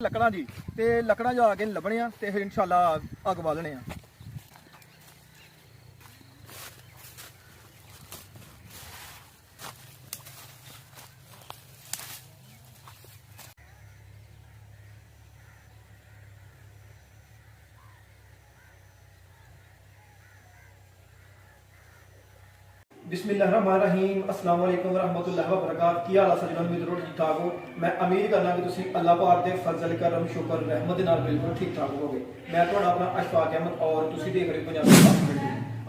ਲੱਕੜਾਂ ਦੀ ਤੇ ਲੱਕੜਾਂ ਜਾ ਕੇ ਲੱਭਣੇ ਆ ਤੇ ਫਿਰ ਇਨਸ਼ਾਅੱਲਾ ਅੱਗ ਬਾਲਣੇ ਆ। बिस्मिल्लाहिर्रहमानिर्रहीम अस्सलाम वालेकुम रहमतुल्लाहि व बरकातहू। की हाल है सज्जनों, उम्मीद करो ठीक ठाक हो। मैं उम्मीद करना कि तुम अल्लाह पाक के फजल करम शुक्र रहमत दे नाल बिल्कुल ठीक ठाक होगे। मैं तुहाडा अपना अशफाक अहमद और तुम देख रहे हो पंजाबी।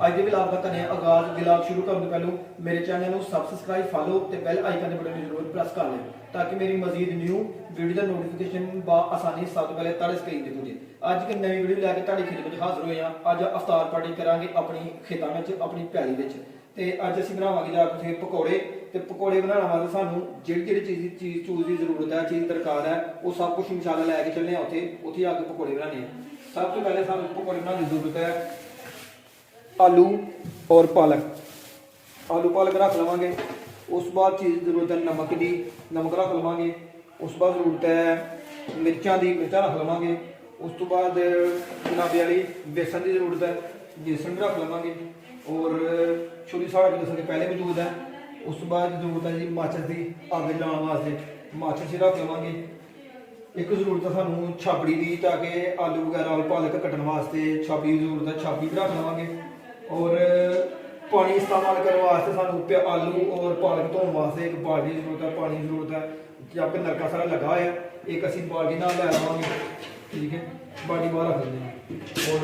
अज के व्लॉग का करने आगाज। व्लॉग शुरू करने पहलू मेरे चैनल को सबसक्राइब फॉलो ते बेल आइकन के बटन की जरूर प्रेस कर लें ताकि मेरी मजीद न्यू वीडियो का नोटिफिकेशन आसानी सब तो पहले तुहाडे स्क्रीन ते पुजे। अज एक नवी वीडियो लैके तुहाडी खिदमत हाजिर होए हां। अज अफतार पार्टी करांगे अपनी खेतों में, अपनी पैली में। ਤੇ ਅੱਜ ਅਸੀਂ ਬਣਾਵਾਂਗੇ ਜਾ ਕੇ ਪਕੌੜੇ। ਤੇ ਪਕੌੜੇ ਬਣਾਉਣ ਵਾਸਤੇ ਸਾਨੂੰ ਜਿਹੜੀ ਚੀਜ਼ ਦੀ ਜ਼ਰੂਰਤ ਹੈ, ਚੀਜ਼ ਦਰਕਾਰ ਹੈ, ਉਹ ਸਭ ਕੁਝ ਮਸਾਲਾ ਲੈ ਕੇ ਚੱਲਨੇ ਆ ਉੱਥੇ ਆ ਕੇ ਪਕੌੜੇ ਬਣਾਉਣੇ ਆ। ਸਭ ਤੋਂ ਪਹਿਲੇ ਸਾਨੂੰ ਪਕੌੜੇ ਬਣਾਉਣ ਦੀ ਜ਼ਰੂਰਤ ਹੈ ਆਲੂ ਔਰ ਪਾਲਕ। ਆਲੂ ਪਾਲਕ ਰੱਖ ਲਵਾਂਗੇ। ਉਸ ਤੋਂ ਬਾਅਦ ਚੀਜ਼ ਦੀ ਜ਼ਰੂਰਤ ਹੈ ਨਮਕ ਦੀ, ਨਮਕ ਰੱਖ ਲਵਾਂਗੇ। ਉਸ ਤੋਂ ਬਾਅਦ ਜ਼ਰੂਰਤ ਹੈ ਮਿਰਚਾਂ ਦੀ, ਮਿਰਚਾਂ ਰੱਖ ਲਵਾਂਗੇ। ਉਸ ਤੋਂ ਬਾਅਦ ਜਨਾਬੇ ਵਾਲੀ बेसन की जरूरत है, बेसन भी रख लवांगे। और छोटी साढ़े लसन पहले मौजूद है। उस तो बाद जरूरत है जी माचिस की अग जलाने वास्ते, माचिस ही रख लवांगे। एक जरूरत है सानू छाबड़ी की ताकि आलू वगैरह पालक कट्टन वास्ते छाबड़ी की जरूरत है, छाबड़ी भी रख लवांगे। और पानी इस्तेमाल करने वास्ते सानू आलू और पालक धोने वास्ते एक बाल्टी की जरूरत है, पानी की जरूरत है। जहाँ पे नलका सारा लगा है एक असी बाल्टी ना लै लवांगे, ठीक है। बाल्टी बाहर रख देंगे और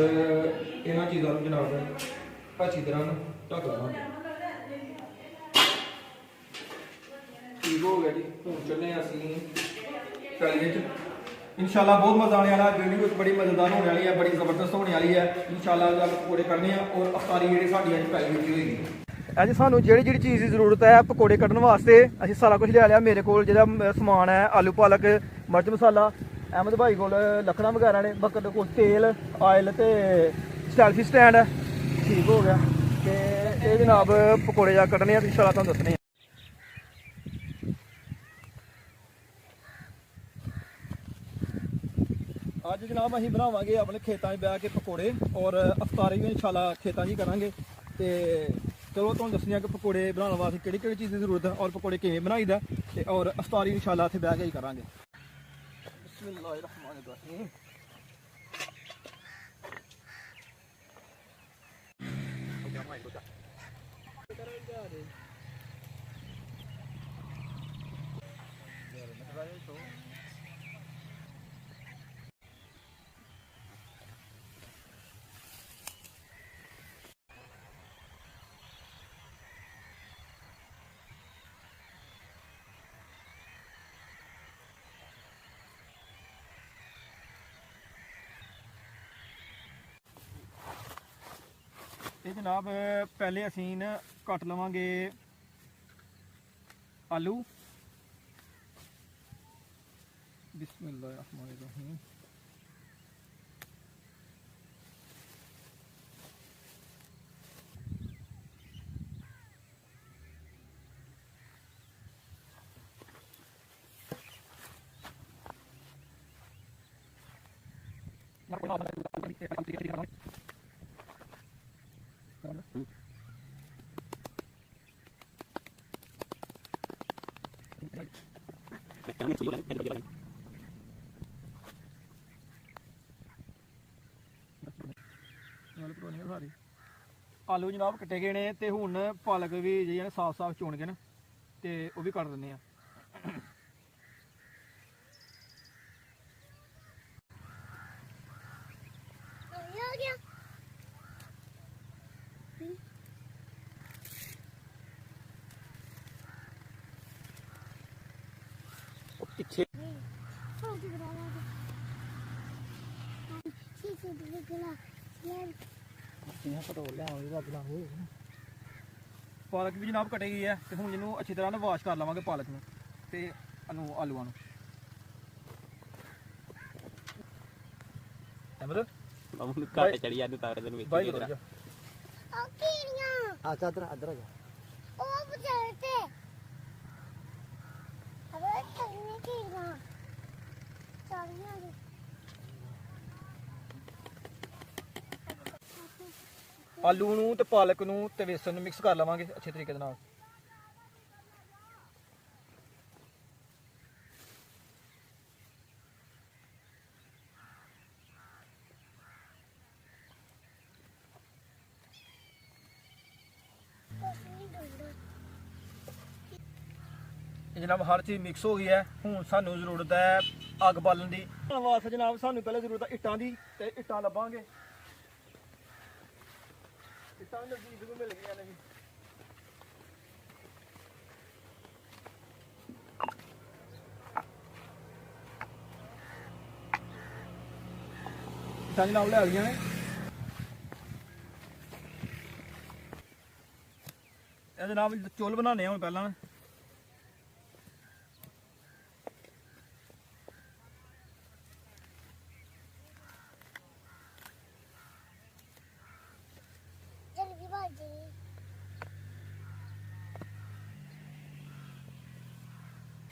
इन्होंने चीज़ों को जनाब अच्छी तरह ढक लवांगे। ठीक हो गया जी। हूँ चलने असी पैली इंशाल्लाह बहुत मजा आने वाला। वीडियो बड़ी मजेदार होने वाली है, बड़ी जबरदस्त होने वाली है। इंशाल्लाह जब पकौड़े करने और अफतारी जी साड़ी अज पैली की होगी। अज सानू जी चीज़ की जरूरत है पकौड़े कड्ढन वास्ते असीं सारा कुछ लिया लिया। मेरे को जो समान है आलू पालक मिर्च मसाला, अहमद भाई को लकड़ा वगैरह ने, बकत को तेल आयल तो सेल्फी स्टैंड है। ठीक हो गया। तो ये जनाब पकौड़े जा कड्ढने इंशाल्लाह तुहानूं दस्सने। अज जनाब असीं बनावांगे अपने खेतों में बह के पकौड़े और अफतारी भी इंशाल्लाह खेतों ही करांगे। तो चलो तुहानूं दस्सने कि पकौड़े बनाने वास्ते किहड़ी चीज़ की जरूरत है और पकौड़े किवें बनाईदा ते और अफतारी इंशाल्लाह इत्थे बह के ही करांगे। बिस्मिल्लाहिर्रहमानिर्रहीम। ये जनाब पहले असीं कट लवांगे आलू। बिस्मिल्लाहिर्रहमानिर्रहीम। आलू जनाब कट्टे गए ने ते हुण पालक भी जी साफ साफ चुन के न ते वो भी कट दिंदे आ। पालक भी जनाब कटे गई है तो हूँ जिन्होंने अच्छी तरह वाश कर लवेंगे पालक में ते आलूआं नूं। चढ़ी जाती तारे दिन ਆਲੂ ਨੂੰ ਤੇ ਪਾਲਕ ਨੂੰ ਤੇ ਵੇਸਣ ਨੂੰ ਮਿਕਸ ਕਰ ਲਵਾਂਗੇ ਅੱਛੇ ਤਰੀਕੇ ਦੇ ਨਾਲ। जनाब हर चीज़ मिक्स हो गई है। हूँ सानू जरूरत है अग बालन की वास्ते जनाब सानू पहले जरूरत है इट्टां की ते इट्टां लभांगे। इट्टां नज़दीक भी मिल गई ने जी। इट्टां जनाब लै लिया ने। जनाब चुल बनाने हूँ पहला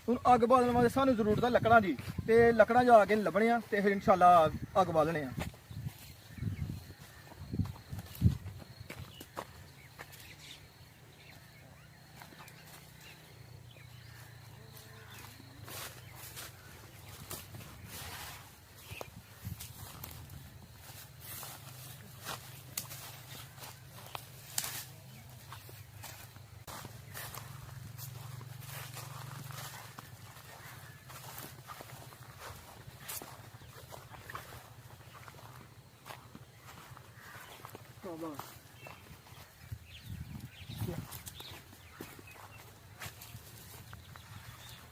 ਹੁਣ ਅੱਗ ਬਾਲਣ ਵਾਸਤੇ ਸਾਨੂੰ ਜ਼ਰੂਰਤ ਹੈ ਲੱਕੜਾਂ ਦੀ ਤੇ ਲੱਕੜਾਂ ਜਾ ਕੇ ਲੱਭਣੇ ਆ ਤੇ ਫਿਰ ਇਨਸ਼ਾਅੱਲਾ ਅੱਗ ਬਾਲਣੇ ਆ।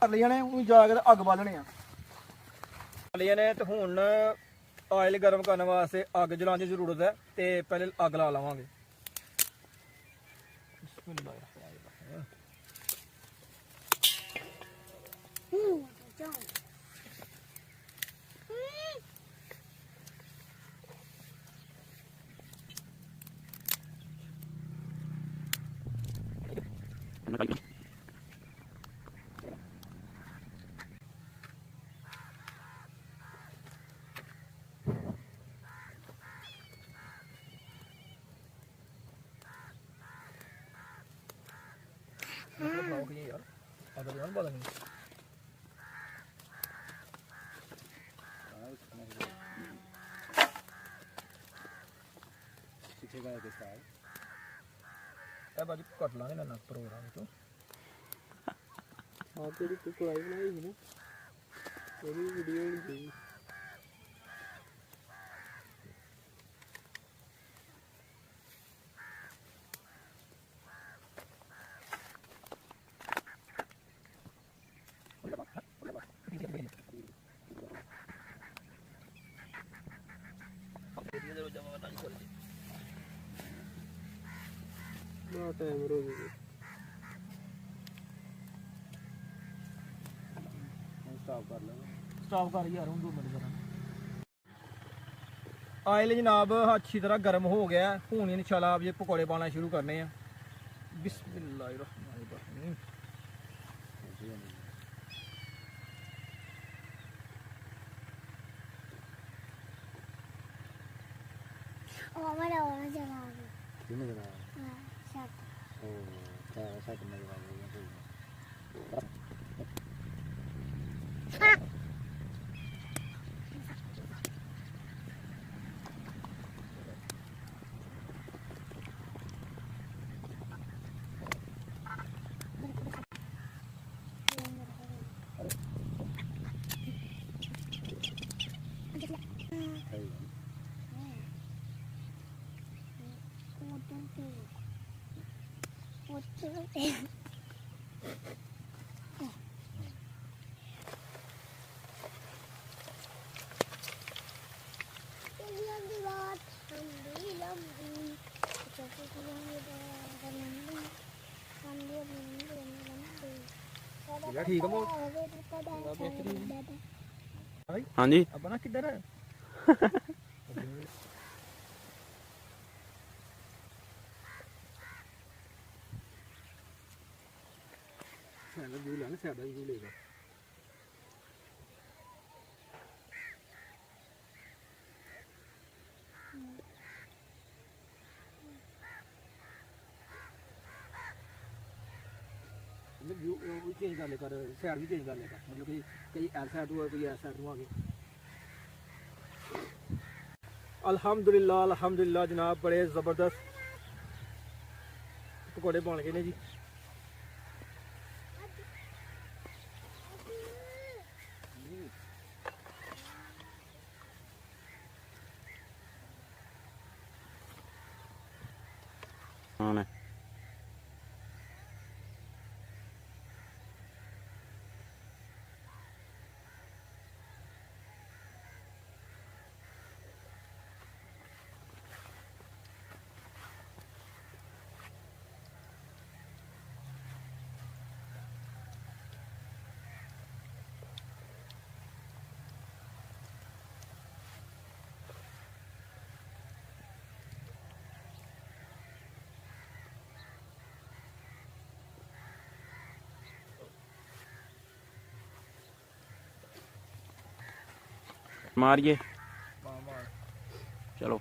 कर लिया ने हूँ जाकर अग बालने लिया ने तो हूँ ऑयल गर्म करने वास्ते अग जलाने की जरूरत है तो पहले अग ला लवांगे। यार अगर यार बालनी बाजू कट लाने ना प्रोग्राम तो हाँ तेरी कोई कढ़ाई बनाई थी ना तेरी वीडियो नहीं थी। टाइम स्टॉप कर यार हूँ 2 मिनट करा। आयल जनाब अच्छी तरह गर्म हो गया हूँ इंशाल्लाह आप ये पकौड़े पाना शुरू करने हैं। बिस्मिल्लाहिर्रहमानिर्रहीम। ठीक है हाँ जी अपना किधर है वो चेंज कर ले कर साइड भी चेंज कर लेगा मतलब कि कई ऐसा साइड हुआ कोई ऐसा साइड हुआ आगे। अल्हम्दुलिल्लाह अल्हम्दुलिल्लाह जनाब बड़े ज़बरदस्त पकौड़े बन गए ने जी। हाँ मारिए चलो।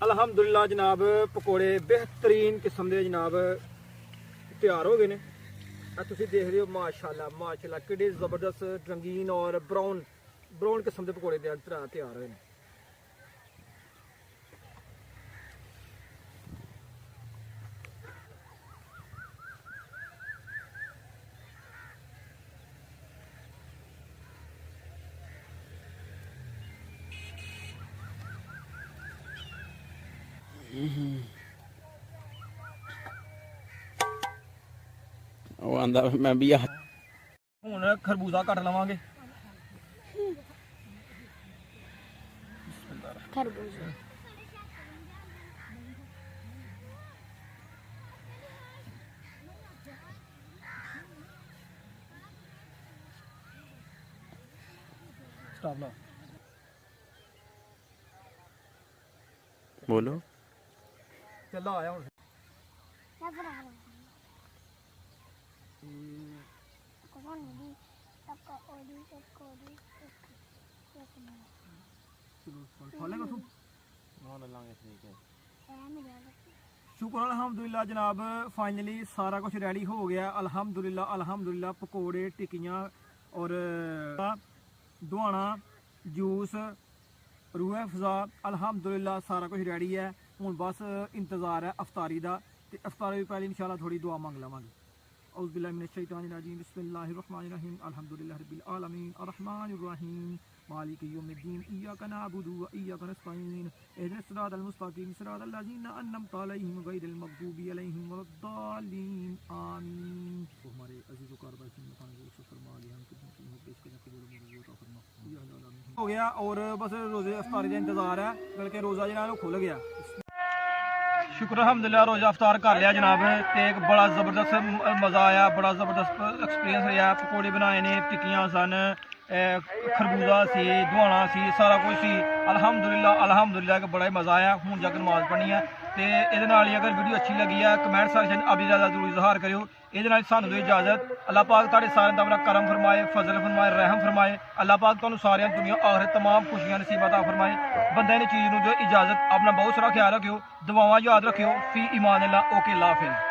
अल्हम्दुलिल्लाह जनाब पकौड़े बेहतरीन किस्म के जनाब तैयार हो गए ने। तुम देख रहे हो माशाल्लाह माशाल्लाह किड्डे जबरदस्त रंगीन और ब्राउन ब्राउन किस्म के पकौड़े तैयार हुए हैं। वो आंदा मैं भी आ ਹੁਣ ਖਰਬੂਜ਼ਾ ਕੱਟ ਲਵਾਂਗੇ। खरबूजा स्टॉप ला बोलो। ਚੱਲਾ ਆਇਆ ਹੁਣ। क्या बना रहा कौन है तक ओडी कोडी ਫਾਲੇਗਾ ਤੂੰ मेरा शुक्र अल्हम्दुलिल्लाह जनाब फाइनली सारा कुछ रेडी हो गया। अल्हम्दुलिल्लाह अल्हम्दुलिल्लाह पकौड़े टिक्कियाँ और दुआना जूस रूह अफ़ज़ा अल्हम्दुलिल्लाह सारा कुछ रेडी है। हूँ बस इंतज़ार है अफ्तारी का। तो अफ्तारी तो पहले इंशाल्लाह थोड़ी दुआ मंग लवांगे। औज़ु बिल्लाहि मिनश शैतानिर रजीम बिस्मिल्लाहिर रहमानिर रहीम अल्हम्दुलिल्लाहि रब्बिल आलमीन अर्रहमानिर रहीम मालिकि यौमिद्दीन इय्याका नअबुदु व इय्याका नस्तईन इहदिनस सिरातल मुस्तक़ीम सिरातल लज़ीना अन्अमता अलैहिम गैरिल मग़दूबि अलैहिम वलद्दालीन आमीन। वो हमारे अज़ीज़ व कारबार की मकान को खुश फरमा लिया हम कितने की हो पेश करने कबूल मंजूर अता फरमा या अल्लाह हो गया। और बस रोज़े अफ्तारी का इंतज़ार है बल्कि रोज़ा जो है खुल गया। शुक्र अल्हम्दुलिल्लाह रोज़ा अफ्तार कर लिया जनाब। ते एक बड़ा ज़बरदस्त मज़ा आया बड़ा ज़बरदस्त एक्सपीरियंस रहा। पकौड़े बनाए ने टिक्कियाँ सन खरबूजा सी दुआना सी सारा कुछ सी। अल्हम्दुलिल्लाह अल्हम्दुलिल्लाह बड़ा ही मज़ा आया। हूँ जाकर नमाज पढ़नी है। तो ये अगर वीडियो अच्छी लगी है कमेंट सेक्शन अपनी इजाज़त जरूर इजहार करो। ये सानू दो इजाज़त। अल्लाह पाक तुहाडे सारे दा बड़ा करम फरमाए फजल फरमाए रहम फरमाए। अल्लाह पाक तुहानू सारे दुनिया आखिरत तमाम खुशियां नसीबत फरमाए। बंदे ने चीज़ नूं जो इजाज़त अपना बहुत सारा ख्याल रखियो दुआवां याद रखियो। फी ईमान अल्लाह ओके अल्लाह हाफिज़।